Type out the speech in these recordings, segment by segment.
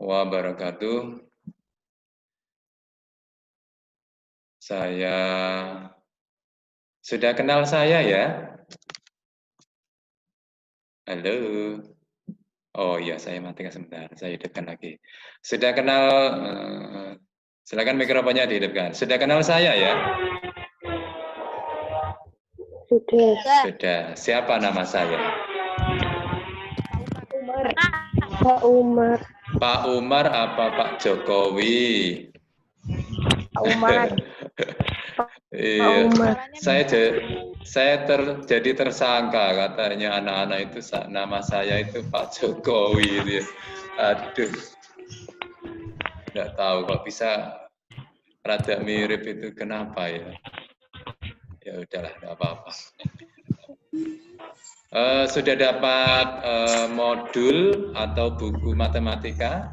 wabarakatuh. Saya sudah kenal saya ya? Halo. Oh iya, saya matikan sebentar. Saya hidupkan lagi. Sudah kenal? Silakan mikrofonnya dihidupkan. Sudah kenal saya ya? Sudah. Sudah. Siapa nama saya? Pak Umar. Pak Umar apa Pak Jokowi? Pak Umar. Iya, Umar. saya jadi tersangka katanya anak-anak itu nama saya itu Pak Jokowi itu ya. Aduh, nggak tahu kok bisa rada mirip itu kenapa ya? Ya udahlah, nggak apa-apa. Sudah dapat modul atau buku matematika?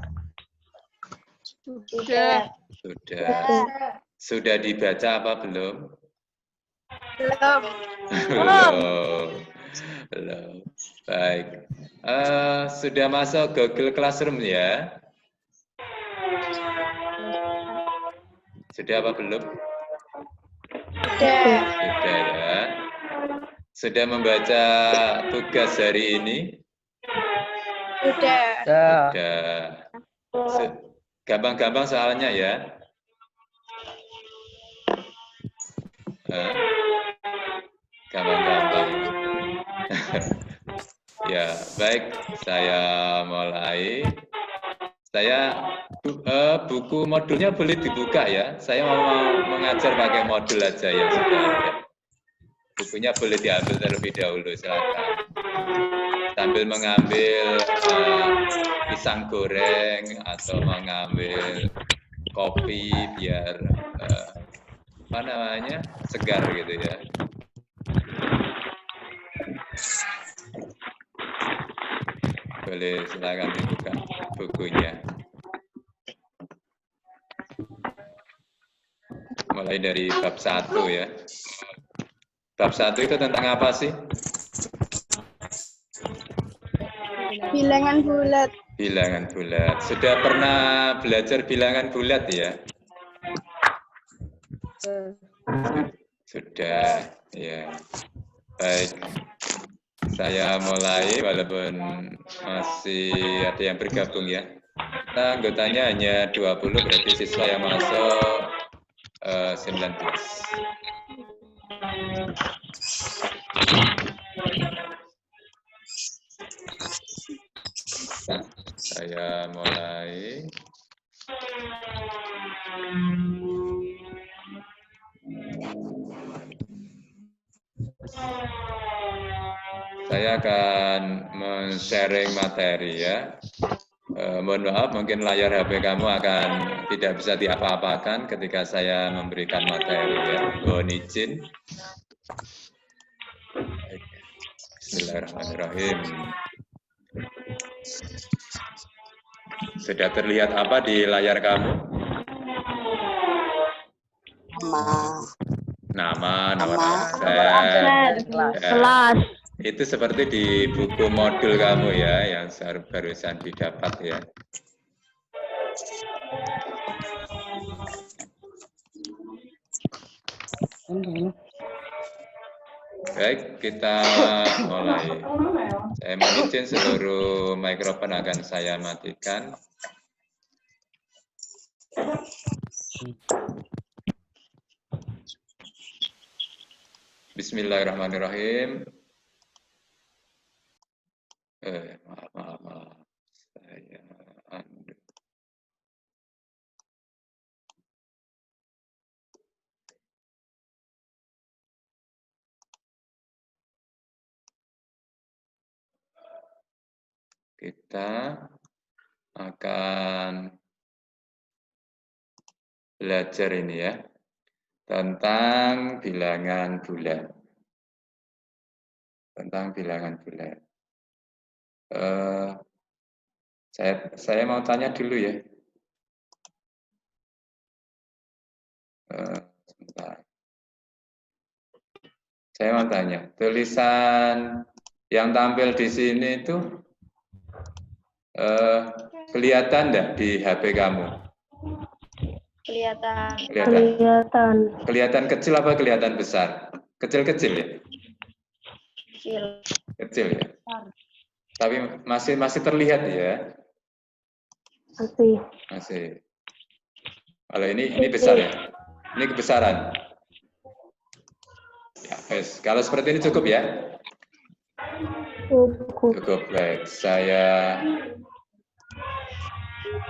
Sudah. Sudah. Sudah dibaca apa belum? Belum. Belum. Belum. Baik. Sudah masuk Google Classroom ya? Sudah apa belum? Sudah. Sudah ya. Sudah membaca tugas hari ini? Sudah. Sudah. Gampang-gampang soalnya ya? Gampang-gampang. Ya, baik. Saya mulai. Buku modulnya boleh dibuka ya. Saya mau mengajar pakai modul aja yang sudah ada. Bukunya boleh diambil terlebih dahulu, silakan. Sambil mengambil pisang goreng atau mengambil kopi biar apa namanya segar gitu ya. Boleh silakan dibuka bukunya. Mulai dari bab 1 ya. Bab 1 itu tentang apa sih? Bilangan bulat. Bilangan bulat. Sudah pernah belajar bilangan bulat ya? Sudah, ya. Baik. Saya mulai walaupun masih ada yang bergabung ya. Nah, anggotanya hanya 20, berarti siswa yang masuk 19. Saya mulai. Saya akan men-sharing materi ya. Mohon maaf, mungkin layar HP kamu akan tidak bisa diapa-apakan ketika saya memberikan materi ya. Mohon izin. Bismillahirrahmanirrahim. Sudah terlihat apa di layar kamu? Nama absen. Kelas. Itu seperti di buku modul kamu ya, yang barusan didapat ya. Baik, kita mulai. Saya mohon izin seluruh mikrofon akan saya matikan. Bismillahirrahmanirrahim. Maaf. Saya undo. Kita akan belajar ini ya, tentang bilangan bulat. Saya mau tanya dulu ya. Sebentar. Saya mau tanya, tulisan yang tampil di sini itu Kelihatan enggak di HP kamu? Kelihatan. Kelihatan. Kelihatan kecil apa kelihatan besar? Kecil-kecil ya? Kecil. Kecil ya? Tapi masih terlihat ya? Masih. Kalau ini besar ya? Ini kebesaran. Ya, kalau seperti ini cukup ya? Cukup, baik. Saya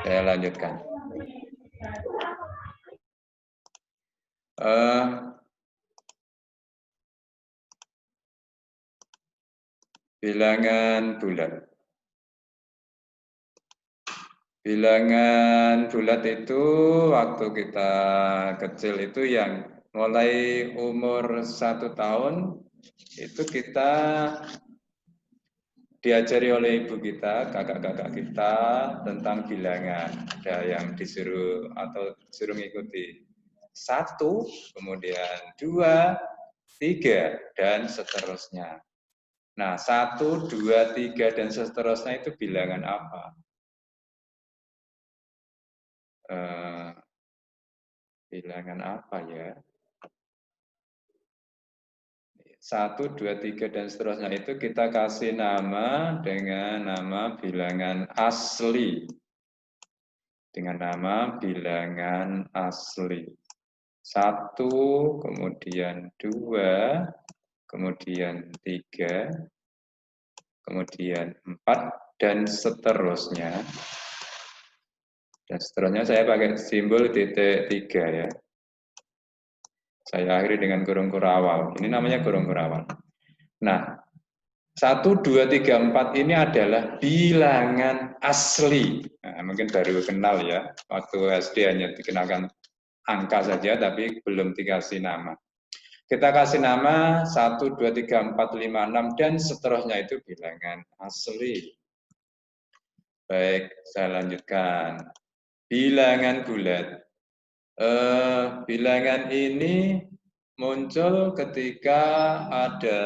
lanjutkan. Bilangan bulat. Bilangan bulat itu waktu kita kecil itu yang mulai umur 1 tahun itu kita diajari oleh ibu kita, kakak-kakak kita tentang bilangan. Ada yang disuruh atau disuruh mengikuti 1, kemudian 2, 3, dan seterusnya. Nah, 1, 2, 3, dan seterusnya itu bilangan apa? Bilangan apa ya? 1, 2, 3, dan seterusnya itu kita kasih nama dengan nama bilangan asli. Dengan nama bilangan asli. 1, kemudian 2, kemudian 3, kemudian 4, dan seterusnya. Dan seterusnya saya pakai simbol titik 3 ya. Saya akhiri dengan kurung kurawal. Ini namanya kurung kurawal. Nah, 1, 2, 3, 4 ini adalah bilangan asli. Nah, mungkin baru kenal ya. Waktu SD hanya dikenakan angka saja, tapi belum dikasih nama. Kita kasih nama 1, 2, 3, 4, 5, 6, dan seterusnya itu bilangan asli. Baik, saya lanjutkan. Bilangan bulat. Bilangan ini muncul ketika ada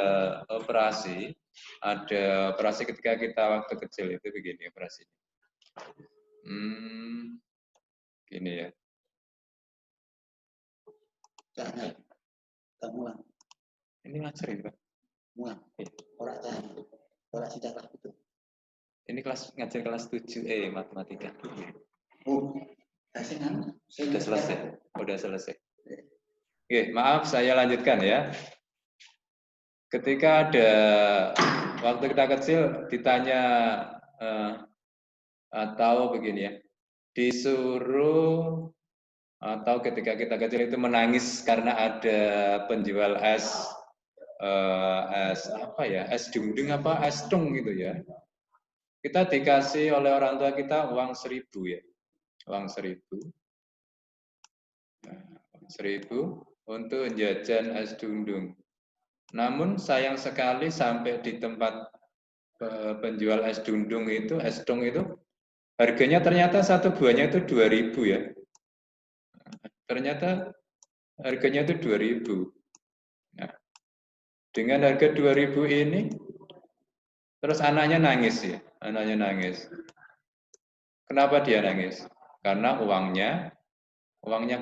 operasi. Ada operasi ketika kita waktu kecil itu begini operasi. Gini ya. Ini ngajar ya, Pak? Muang. Orang tidak itu. Ini ngajar kelas 7E matematika. Sudah selesai. Sudah selesai. Oke, maaf saya lanjutkan ya. Ketika ada waktu kita kecil ditanya atau begini ya, disuruh atau ketika kita kecil itu menangis karena ada penjual es apa ya, es dungdung apa es tung gitu ya. Kita dikasih oleh orang tua kita uang 1.000 ya, uang 1.000. Nah, 1.000 untuk jajan es dungdung. Namun sayang sekali sampai di tempat penjual es dungdung itu, es tung itu, harganya ternyata satu buahnya itu 2.000 ya. Ternyata harganya itu 2.000. Nah, dengan harga 2.000 ini, terus anaknya nangis ya, anaknya nangis. Kenapa dia nangis? Karena uangnya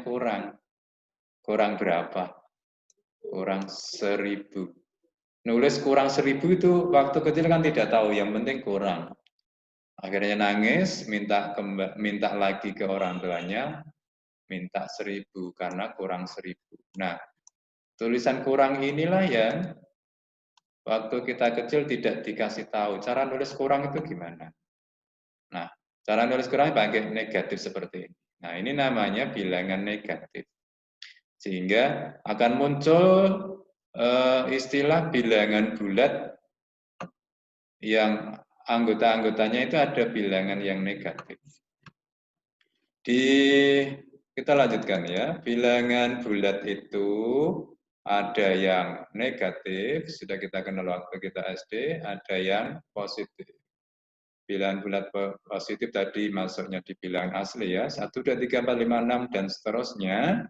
kurang. Kurang berapa? Kurang 1.000. Nulis kurang 1.000 itu waktu kecil kan tidak tahu, yang penting kurang. Akhirnya nangis, minta lagi ke orang tuanya, minta 1.000 karena kurang 1.000. Nah, tulisan kurang inilah yang waktu kita kecil tidak dikasih tahu. Cara nulis kurang itu gimana? Nah, cara nulis kurang pakai negatif seperti ini. Nah, ini namanya bilangan negatif. Sehingga akan muncul istilah bilangan bulat yang anggota-anggotanya itu ada bilangan yang negatif. Kita lanjutkan ya, bilangan bulat itu ada yang negatif, sudah kita kenal waktu kita SD, ada yang positif. Bilangan bulat positif tadi masuknya di bilangan asli ya, 1, 2, 3, 4, 5, 6, dan seterusnya.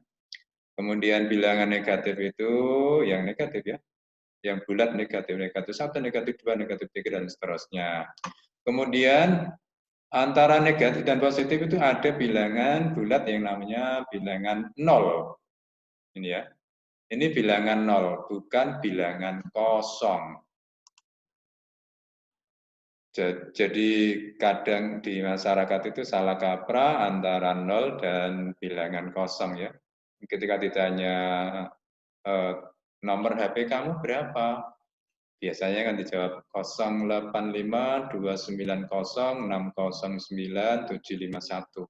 Kemudian bilangan negatif itu, yang negatif ya, yang bulat negatif, negatif 1, negatif 2, negatif 3, dan seterusnya. Kemudian Antara negatif dan positif itu ada bilangan bulat yang namanya bilangan 0. Ini ya. Ini bilangan 0, bukan bilangan kosong. Jadi kadang di masyarakat itu salah kaprah antara 0 dan bilangan kosong ya. Ketika ditanya nomor HP kamu berapa? Biasanya kan dijawab 085 290 609 751.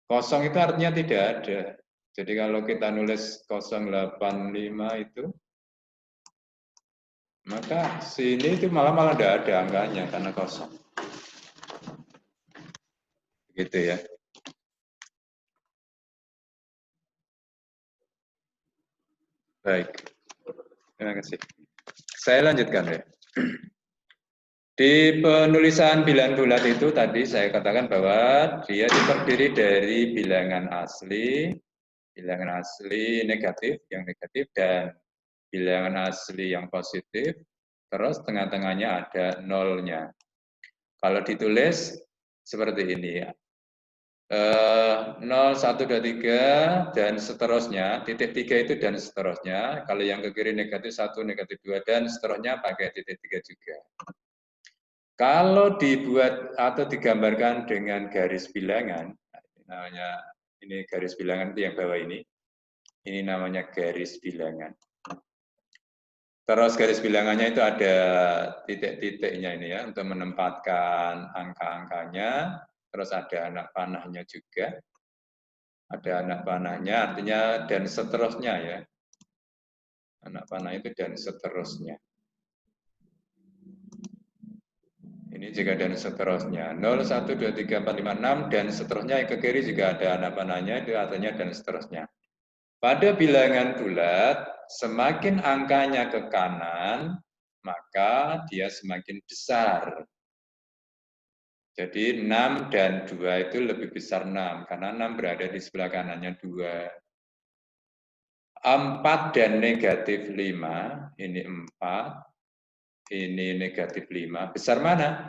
Kosong itu artinya tidak ada. Jadi kalau kita nulis 085 itu, maka sini itu malah tidak ada angkanya karena kosong. Gitu ya. Baik. Terima kasih. Saya lanjutkan ya. Di penulisan bilangan bulat itu tadi saya katakan bahwa dia terdiri dari bilangan asli negatif, yang negatif, dan bilangan asli yang positif, terus tengah-tengahnya ada nolnya. Kalau ditulis seperti ini ya. 0, 1, 2, 3, dan seterusnya, titik 3 itu dan seterusnya. Kalau yang ke kiri negatif 1, negatif 2, dan seterusnya pakai titik 3 juga. Kalau dibuat atau digambarkan dengan garis bilangan, namanya ini garis bilangan itu yang bawah ini namanya garis bilangan. Terus garis bilangannya itu ada titik-titiknya ini ya, untuk menempatkan angka-angkanya. Terus ada anak panahnya juga. Ada anak panahnya, artinya dan seterusnya ya. Anak panah itu dan seterusnya. Ini juga dan seterusnya. 0, 1, 2, 3, 4, 5, 6, dan seterusnya. Yang ke kiri juga ada anak panahnya, itu artinya dan seterusnya. Pada bilangan bulat, semakin angkanya ke kanan, maka dia semakin besar. Jadi 6 dan 2 itu lebih besar 6, karena 6 berada di sebelah kanannya 2. 4 dan negatif 5, ini 4, ini negatif 5. Besar mana?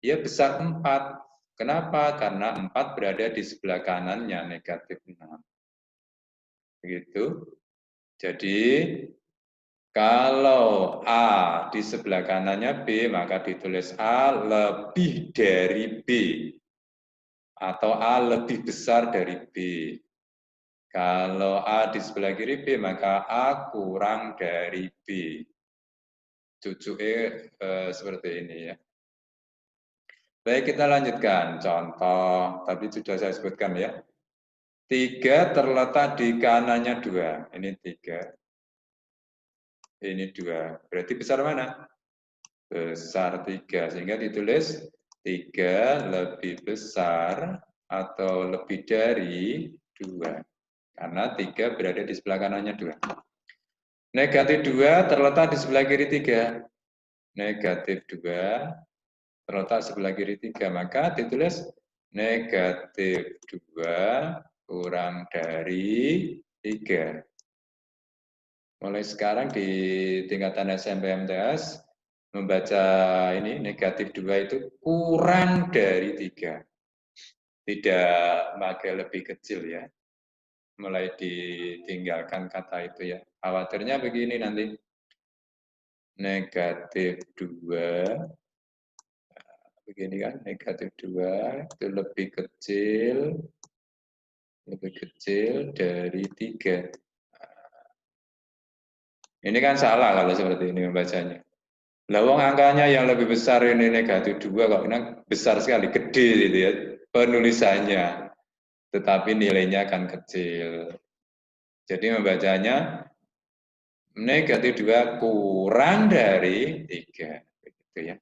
Ya besar 4. Kenapa? Karena 4 berada di sebelah kanannya negatif 6. Begitu. Jadi kalau A di sebelah kanannya B, maka ditulis A lebih dari B. Atau A lebih besar dari B. Kalau A di sebelah kiri B, maka A kurang dari B. Cucu seperti ini ya. Baik, kita lanjutkan. Contoh, tadi sudah saya sebutkan ya. 3 terletak di kanannya 2. Ini 3. Ini 2. Berarti besar mana? Besar 3. Sehingga ditulis 3 lebih besar atau lebih dari 2. Karena 3 berada di sebelah kanannya 2. Negatif 2 terletak di sebelah kiri 3. Negatif 2 terletak sebelah kiri 3. Maka ditulis negatif 2 kurang dari 3. Mulai sekarang di tingkatan SMP MTS, membaca ini negatif 2 itu kurang dari 3. Tidak pakai lebih kecil ya. Mulai ditinggalkan kata itu ya. Khawatirnya begini nanti. Negatif 2, begini kan, negatif 2 itu lebih kecil dari 3. Ini kan salah kalau seperti ini membacanya. Lawang angkanya yang lebih besar ini negatif 2, kok ini besar sekali, gede gitu ya penulisannya. Tetapi nilainya akan kecil. Jadi membacanya negatif 2 kurang dari 3. Begitu ya.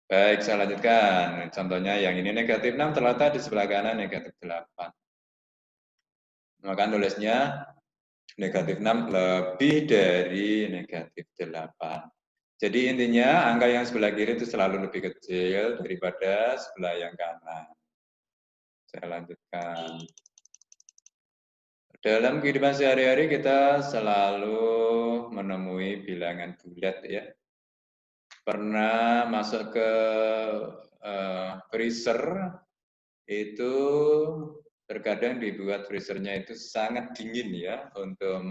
Baik, saya lanjutkan. Contohnya yang ini negatif 6 terletak di sebelah kanan negatif 8. Maka nulisnya negatif 6 lebih dari negatif 8. Jadi intinya angka yang sebelah kiri itu selalu lebih kecil daripada sebelah yang kanan. Saya lanjutkan. Dalam kehidupan sehari-hari kita selalu menemui bilangan bulat ya. Pernah masuk ke freezer itu terkadang dibuat freezernya itu sangat dingin ya untuk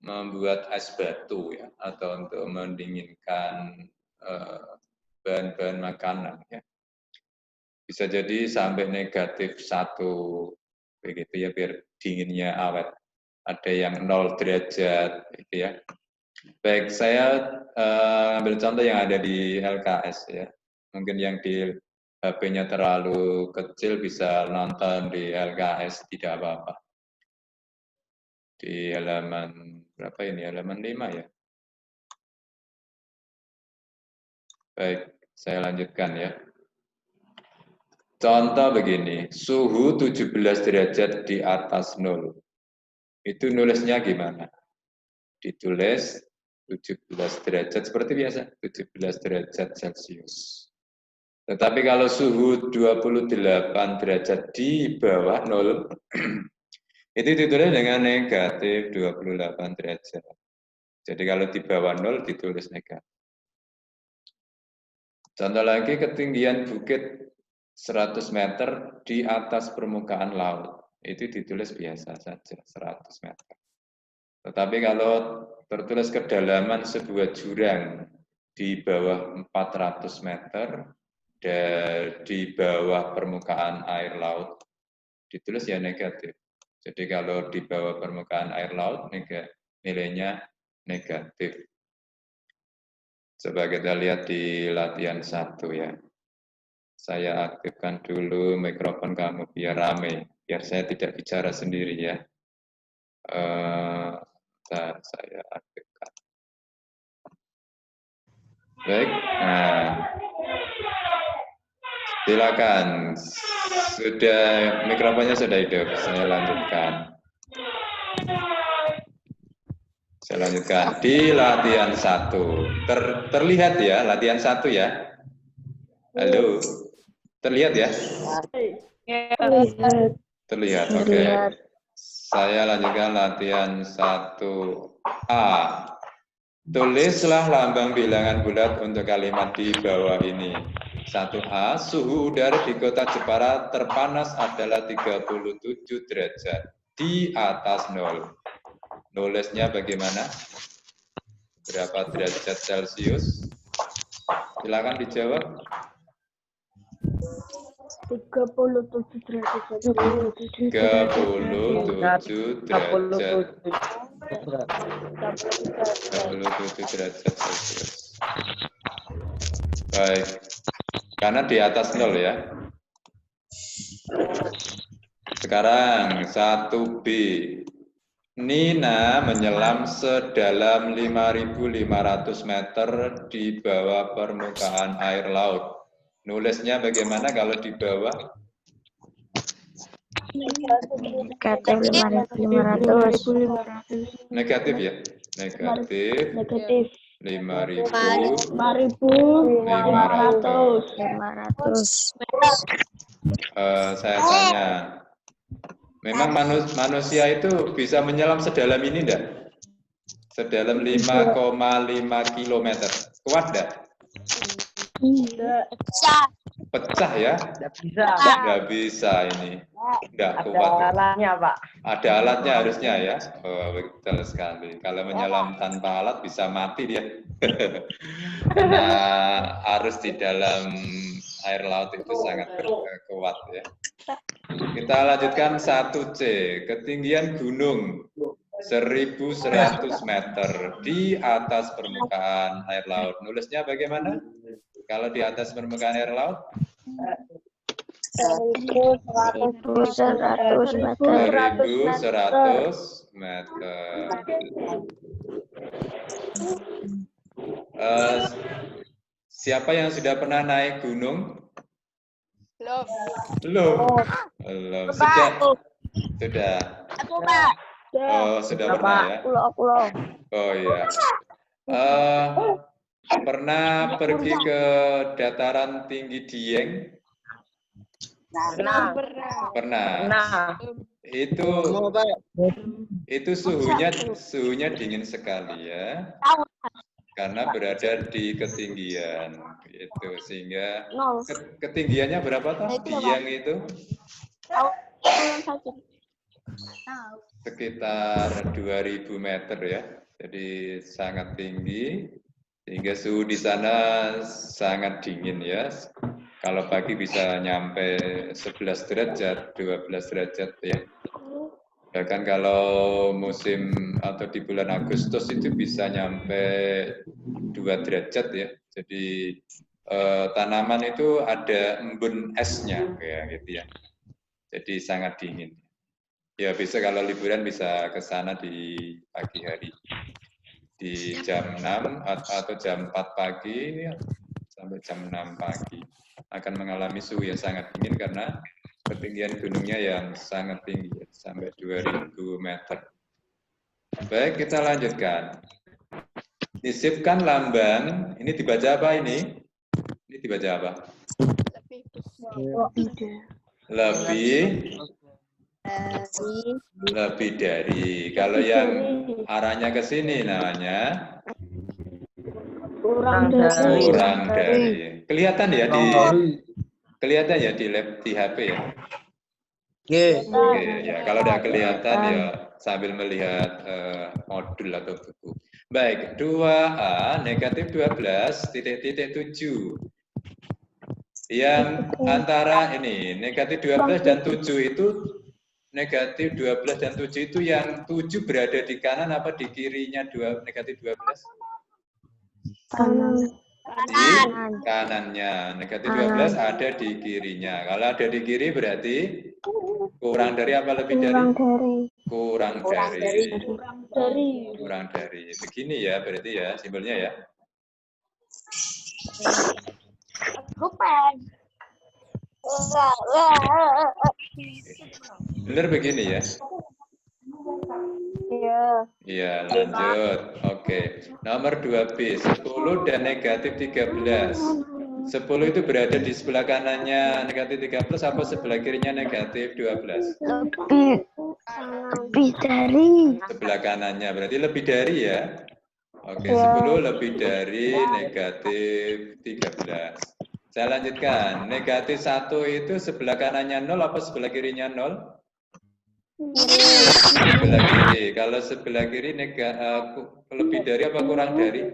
membuat es batu ya atau untuk mendinginkan bahan-bahan makanan ya. Bisa jadi sampai -1 begitu ya biar dinginnya awet. Ada yang 0 derajat gitu ya. Baik, saya ambil contoh yang ada di LKS ya. Mungkin yang di HP-nya terlalu kecil bisa nonton di LKS, tidak apa-apa. Di halaman berapa ini? Halaman 5 ya. Baik, saya lanjutkan ya. Contoh begini, suhu 17 derajat di atas 0. Itu nulisnya gimana? Ditulis 17 derajat seperti biasa, 17 derajat Celcius. Tetapi kalau suhu 28 derajat di bawah 0, itu ditulis dengan negatif 28 derajat. Jadi kalau di bawah 0 ditulis negatif. Contoh lagi, ketinggian bukit 100 meter di atas permukaan laut. Itu ditulis biasa saja, 100 meter. Tetapi kalau tertulis kedalaman sebuah jurang di bawah 400 meter, dan di bawah permukaan air laut, ditulis ya negatif. Jadi kalau di bawah permukaan air laut, nilainya negatif. Coba kita lihat di latihan 1 ya. Saya aktifkan dulu mikrofon kamu biar rame, biar saya tidak bicara sendiri ya. Saya aktifkan. Baik, nah, silakan. Sudah, mikrofonnya sudah hidup. Saya lanjutkan. Saya lanjutkan di latihan 1. Terlihat ya, latihan 1 ya. Halo, terlihat ya? Terlihat, oke. Saya lanjutkan latihan 1A. Tulislah lambang bilangan bulat untuk kalimat di bawah ini. 1A, suhu udara di kota Jepara terpanas adalah 37 derajat di atas 0. Nulisnya bagaimana? Berapa derajat Celcius? Silakan dijawab. 37 derajat. 37 derajat. 37 derajat Celcius. Baik. Karena di atas 0 ya. Sekarang 1B. Nina menyelam sedalam 5.500 meter di bawah permukaan air laut. Nulisnya bagaimana kalau di bawah? Negatif 5.500. Negatif ya? Negatif 5.500. Saya tanya, memang manusia itu bisa menyelam sedalam ini enggak? Sedalam 5,5 kilometer. Kuat enggak? Pecah ya? Nggak bisa ini. Nggak kuat. Ada alatnya, Pak. Ada alatnya harusnya ya. Oh, betul sekali. Kalau menyelam tanpa alat bisa mati dia. Karena arus di dalam air laut itu sangat kuat ya. Kita lanjutkan 1C. Ketinggian gunung 1.100 meter di atas permukaan air laut. Nulisnya bagaimana? Kalau di atas permukaan air laut? 1.100 meter. 1.100 meter. Siapa yang sudah pernah naik gunung? Belum. Sudah. Oh, sudah pernah ya? Oh iya. Pernah pergi ke dataran tinggi Dieng? Pernah. Itu suhunya dingin sekali ya. karena berada di ketinggian itu, sehingga 0. ketinggiannya berapa toh biang itu? Sekitar 2000 meter ya, jadi sangat tinggi sehingga suhu di sana sangat dingin ya. Kalau pagi bisa nyampe 11 derajat, 12 derajat ya. Bahkan kalau musim atau di bulan Agustus itu bisa nyampe 2 derajat ya. Jadi tanaman itu ada embun esnya kayak gitu ya. Jadi sangat dingin. Ya bisa kalau liburan bisa ke sana di pagi hari. Di jam 6 atau jam 4 pagi sampai jam 6 pagi. Akan mengalami suhu yang sangat dingin karena ketinggian gunungnya yang sangat tinggi, sampai 2000 meter. Baik, kita lanjutkan. Nisipkan lambang, ini dibaca apa ini? Ini dibaca apa? Lebih dari. Kalau yang arahnya ke sini namanya Kurang dari. Kelihatan ya di lab di HP ya. Oke, ya kalau udah kelihatan ya sambil melihat modul atau buku. Baik, 2A negatif 12 titik-titik 7. Yang antara ini negatif 12 dan 7 itu negatif 12 dan 7 itu yang 7 berada di kanan apa di kirinya negatif 12? Kanan. Di kanannya. Negatif 12 ada di kirinya. Kalau ada di kiri berarti kurang dari apa lebih dari? Kurang dari. Begini ya berarti ya simbolnya ya. Benar begini ya? Iya. Iya, lanjut. Oke. Nomor 2B, 10 dan negatif 13. 10 itu berada di sebelah kanannya negatif 13 apa sebelah kirinya negatif 12? Lebih dari. Sebelah kanannya, berarti lebih dari ya. Oke, 10 lebih dari negatif 13. Saya lanjutkan. Negatif 1 itu sebelah kanannya 0 apa sebelah kirinya 0? Sebelah kiri. Kalau sebelah kiri lebih dari apa kurang dari?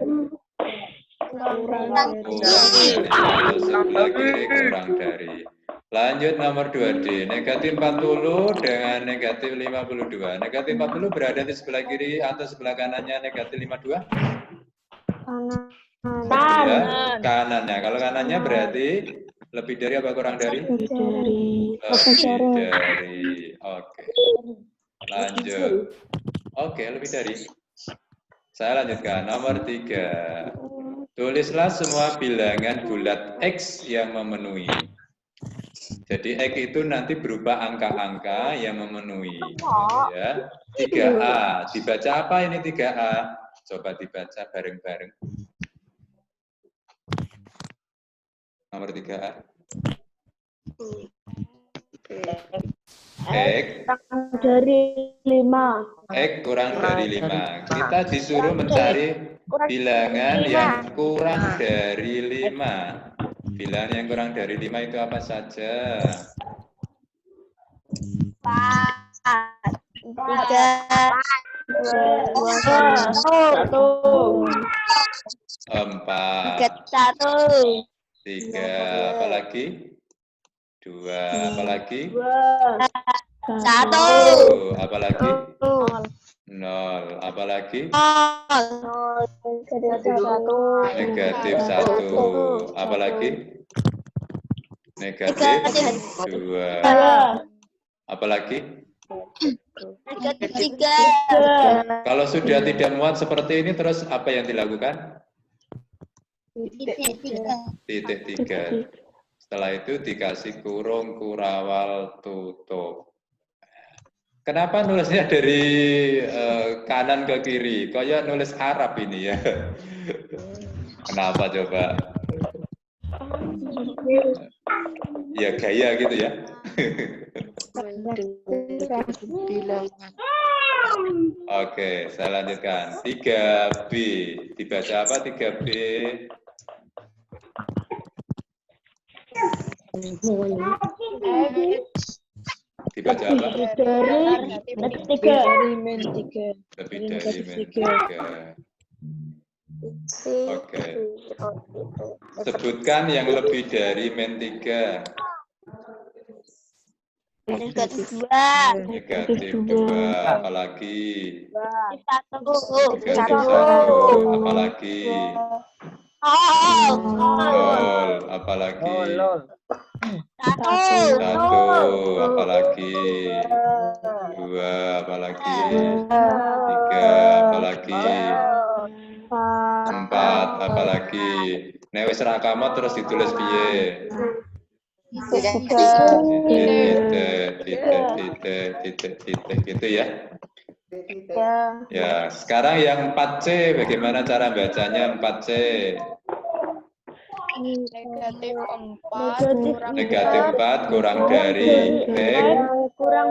Kurang dari. Kalau sebelah kiri kurang dari. Lanjut nomor 2D. Negatif 40 dengan negatif 52. Negatif 40 berada di sebelah kiri atau sebelah kanannya negatif 52? Ya, kanannya. Kalau kanannya berarti lebih dari apa kurang dari? Lebih dari. Oke. Lanjut. Oke, lebih dari. Saya lanjutkan. Nomor 3. Tulislah semua bilangan bulat X yang memenuhi. Jadi X itu nanti berupa angka-angka yang memenuhi. Ya. 3A. Dibaca apa ini 3A? Coba dibaca bareng-bareng. Nomor 3A. X dari 5. X kurang dari 5. Kita disuruh mencari bilangan yang kurang dari 5. Bilangan yang kurang dari 5 itu apa saja? 4, 3, apalagi? 2, apalagi? 1, apalagi? 0, apalagi? Negatif 1, apalagi? Negatif 2, apalagi? Negatif 3. Kalau sudah tidak muat seperti ini, terus apa yang dilakukan? Titik 3. Setelah itu dikasih kurung, kurawal, tutup. Kenapa nulisnya dari kanan ke kiri? Kayak nulis Arab ini ya. Kenapa coba? Ya gaya gitu ya. Oke, saya lanjutkan. 3B. Dibaca apa 3B? Dibaca apa? dari min 3. Lebih dari min 3. Oke. Sebutkan yang lebih dari min 3. Negatif 2. Negatif 2. Apalagi? Negatif 1. Satu. Apalagi? Nol. Apalagi? Satu. 1. Apalagi? 2. Apalagi? 3. Apalagi? 4. Apalagi? Nek wis ra kamot terus ditulis piye? Titik gitu ya. Ya, sekarang yang 4C, bagaimana cara bacanya 4C? Negatif 4 kurang dari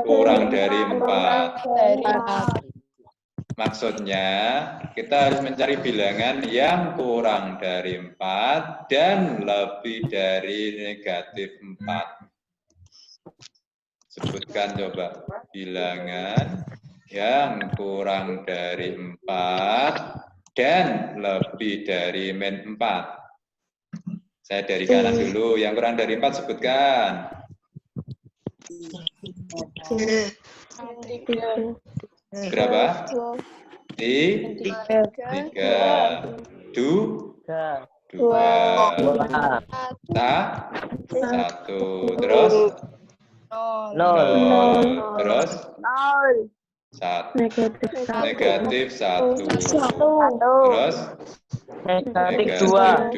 kurang dari 4. Maksudnya, kita harus mencari bilangan yang kurang dari 4 dan lebih dari negatif 4. Sebutkan coba bilangan yang kurang dari 4 dan lebih dari min 4. Saya dari kanan dulu, yang kurang dari 4 sebutkan. Berapa? 3. 2. 1. Terus? 0. Terus? 1. Negatif 1. Terus? Negatif 2.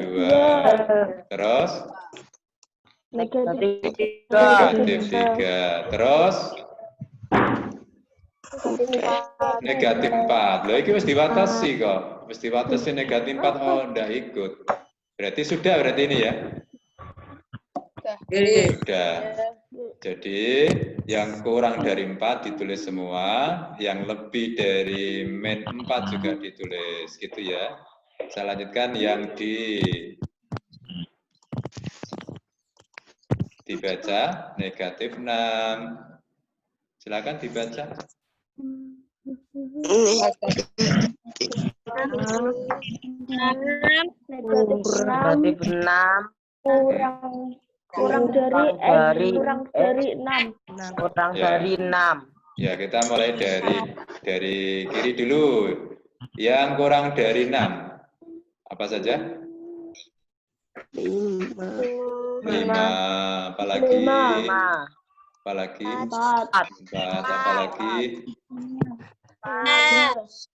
Terus? Negatif 3. Terus? Negatif 4. Loh, ini harus diwatasi kok. Harus diwatasi negatif 4. Oh, enggak ikut. Berarti sudah berarti ini ya? Sudah. Jadi, yang kurang dari 4 ditulis semua. Yang lebih dari min 4 juga ditulis. Gitu ya. Saya lanjutkan yang dibaca negatif 6. Silakan dibaca. Negatif 6 kurang dari 6. Kurang dari 6. Ya, kita mulai dari kiri dulu. Yang kurang dari 6. Apa saja? 5. Apalagi? 4. Apalagi?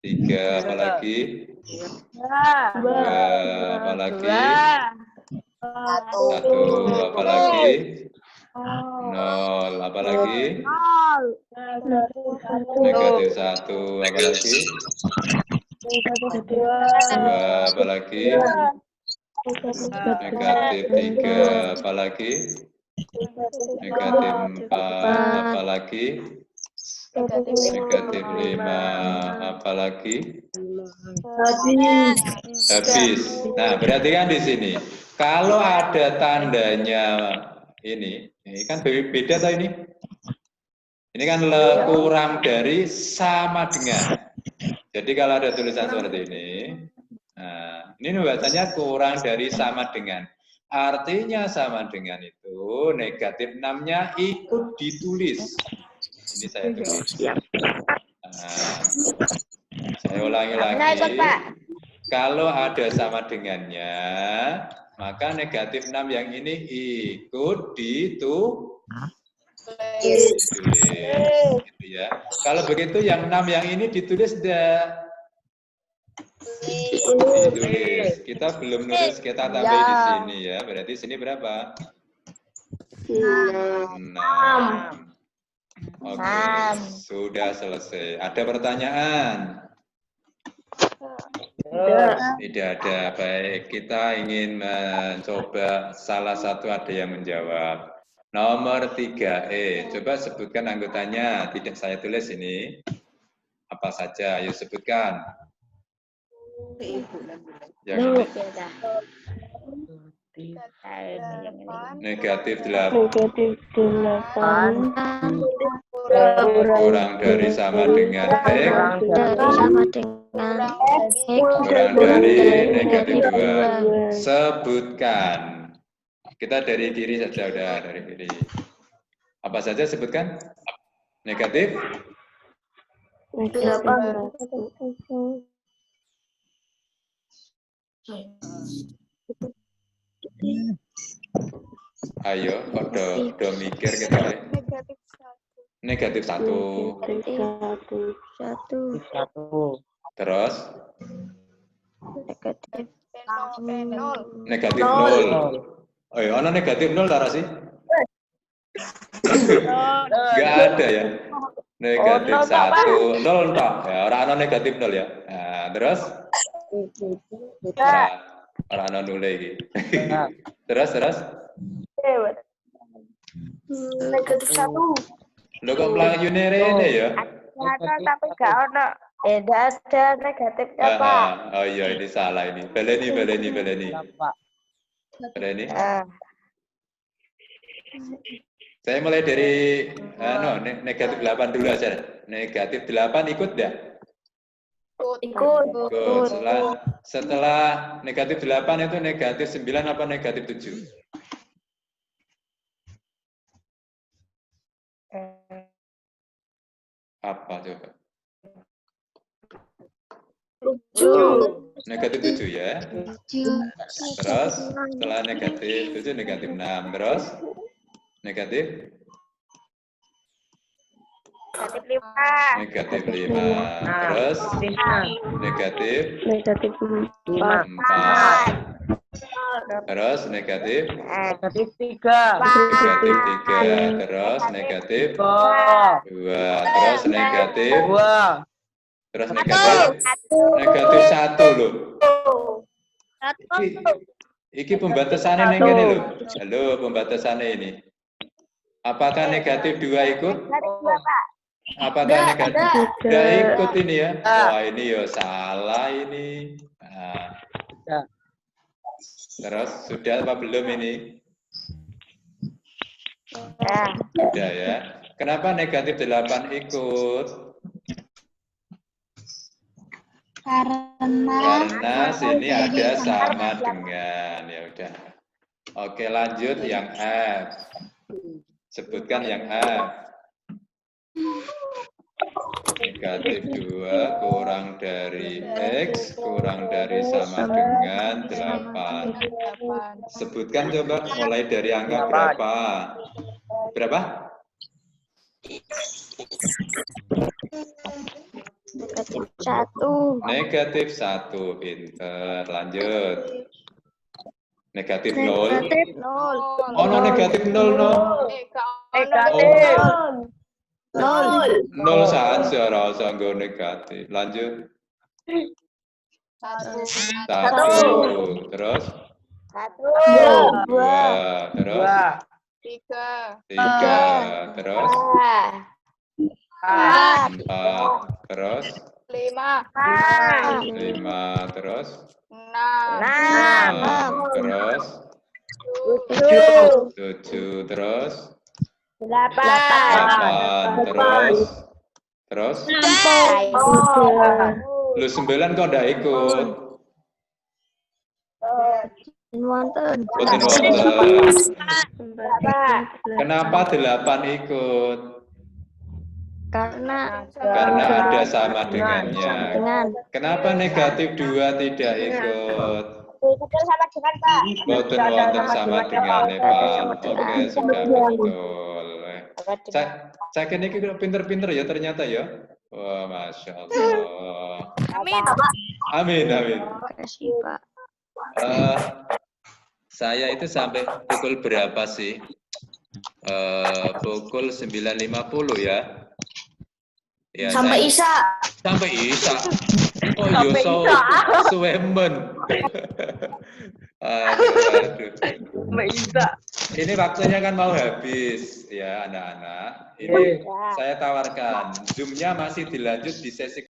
3. Apalagi? 2. Apalagi? 1. Apalagi? 0. Apalagi? Negatif 1. Apalagi? 2. Apalagi? Negatif 3. Apalagi? Negatif 4. Apalagi? Negatif 5. Apalagi? Habis. Nah, berarti kan di sini. Kalau ada tandanya ini kan beda atau ini? Ini kan kurang dari sama dengan. Jadi kalau ada tulisan seperti ini, nah, ini bahasanya kurang dari sama dengan. Artinya sama dengan itu negatif 6-nya ikut ditulis. Ini saya tulis. Nah, saya ulangi lagi. Kalau ada sama dengannya, maka negatif 6 yang ini ikut ditulis. Gitu ya. Kalau begitu yang 6 yang ini ditulis enggak? Ditulis. Kita belum nulis, kita tambah di sini ya. Berarti sini berapa? 6. Oke, sudah selesai. Ada pertanyaan? Tidak ada. Baik, kita ingin mencoba salah satu ada yang menjawab. Nomor 3E. Coba sebutkan anggotanya. Tidak saya tulis ini. Apa saja? Ayo sebutkan. Yang negatif 8 Negatif 8 kurang dari sama dengan X sama dengan kurang dari negatif 2. Sebutkan. Kita dari kiri saja, udah dari kiri. Apa saja sebutkan? Negatif? Ayo, kok do mikir kita deh. Negatif 1. Terus? Negatif 0. Oh ya, ono negatif 0 Tara sih? Enggak ada ya. Negatif 1, 0 Pak. Ya, orang ono negatif 0 ya. Nah, terus? Orang ono nule iki. Terus? Negatif 1. Lho kok mlayune rene ya? Tapi gak ono. Tidak ada negatifnya, Pak. Oh iya, ini salah ini. Beleni. Saya mulai dari negatif 8 dulu aja. Negatif 8 ikut enggak? Ikut. Setelah negatif 8 itu negatif 9 apa negatif 7? Apa coba? Negatif 7 ya. Terus setelah negatif 7 negatif 6. Terus negatif? Negatif 5. Terus negatif 4. Terus negatif 3. negatif 3. Terus negatif 2. Terus negatif negatif 1 loh. Iki pembatasannya ning kene lho. Halo, pembatasannya ini. Apakah negatif 2 ikut? Apakah negatif? Tidak ikut ini ya. Wah, ini ya salah ini. Nah. Terus sudah apa belum ini? Sudah ya. Kenapa negatif 8 ikut? Karena sini ada sama dengan, ya udah. Oke, lanjut yang F. Sebutkan yang F. Negatif 2 kurang dari X kurang dari sama dengan 8. Sebutkan coba mulai dari angka berapa? Berapa? Negatif 1. Pinter. Lanjut. Negatif 0. Oh, no, negatif 0, no. Nol saja rasa nggak negatif. Lanjut. 1. Terus? 2. Terus? 3. Terus? 4. Terus? 5. Terus? 6. Terus? 7. Terus? 8. Terus? Lu 9 kok ndak ikut? Boten wonten. Kenapa 8 ikut? Karena ada sama dengannya. Kenapa negatif 2 tidak ikut? Betul sama dengan Pak. Boten wonten sama dengannya, Pak. Oke, sudah betul. Saya kira ini pinter-pinter ya ternyata ya. Wah, Masya Allah. Amin. Terima kasih, Pak. Saya itu sampai pukul berapa sih? Pukul 9.50 ya. Ya, Sampai Isya. Sampai Isya. Oh, yo suwemen. Aduh. Ini waktunya kan mau habis ya anak-anak. Ini saya tawarkan Zoom-nya masih dilanjut di sesi